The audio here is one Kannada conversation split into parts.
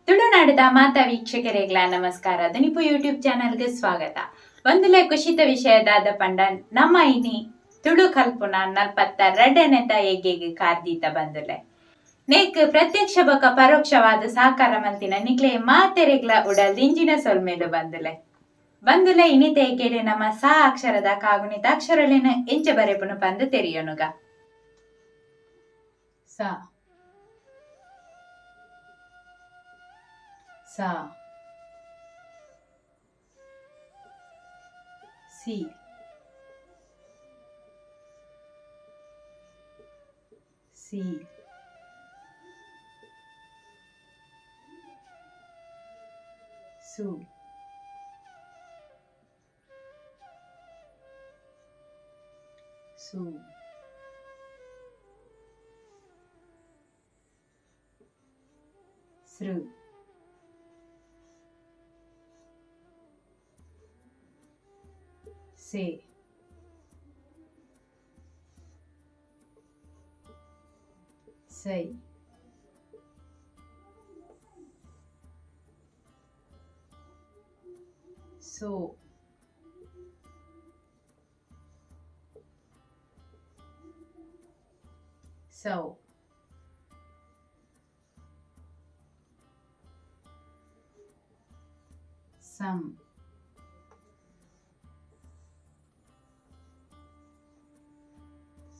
ತುಳುನಾಡದ ಮಾತಾ ವೀಕ್ಷಕರಿಗಳ ನಮಸ್ಕಾರ. ದನಿಪು ಯೂಟ್ಯೂಬ್ ಚಾನಲ್ಗೆ ಸ್ವಾಗತ. ಒಂದುಲೆ ಖುಷಿತ ವಿಷಯದಾದ ಪಂಡ ನಮ್ಮ ಇನಿ ತುಳು ಕಲ್ಪುನ 42ನೆದ ಎಗ್ಗೆಗೆ ಕಾರ್ದೀತ ಬಂದುಲೆ ನೇಕ್ ಪ್ರತ್ಯಕ್ಷ ಬೊಕ ಪರೋಕ್ಷವಾದ ಸಾಕಾರ ಮಲ್ತಿನ ನಿಕ್ಲೆ ಮಾತೆರೆಗ್ಲ ಉಡಲ್ ದಿಂಜಿನ ಸೊಲ್ಮೇಲು ಬಂದುಲೆ ಇನಿತೆ ಎಗ್ಗೆಡೆ ನಮ್ಮ ಸಾ ಅಕ್ಷರದ ಕಾಗುಣಿತ ಅಕ್ಷರಲೇನ ಎಂಚ ಬರೆಪುನು ಪಂದು ತೆರಿಯೋನುಗ. ಸಾ सा सी सी सु सु सृ से सै सो सौ सम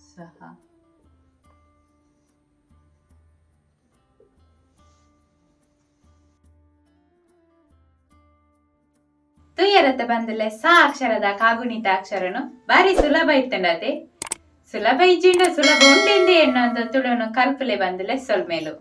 सह ತುಯ್ಯರತ್ತ ಬಂದಲೆ ಸಾ ಅಕ್ಷರದ ಕಾಗುಣಿತ ಅಕ್ಷರನು ಬಾರಿ ಸುಲಭ ಇತ್ತಂಡತೆ ಸುಲಭ ಇಜ್ಜಿಂಡ ಸುಲಭ ಉಂಡೆಂದೆ ಎನ್ನೊಂದು ತುಳುನು ಕಲ್ಪಲೆ ಬಂದಲೆ ಸೊಲ್ಮೇಲು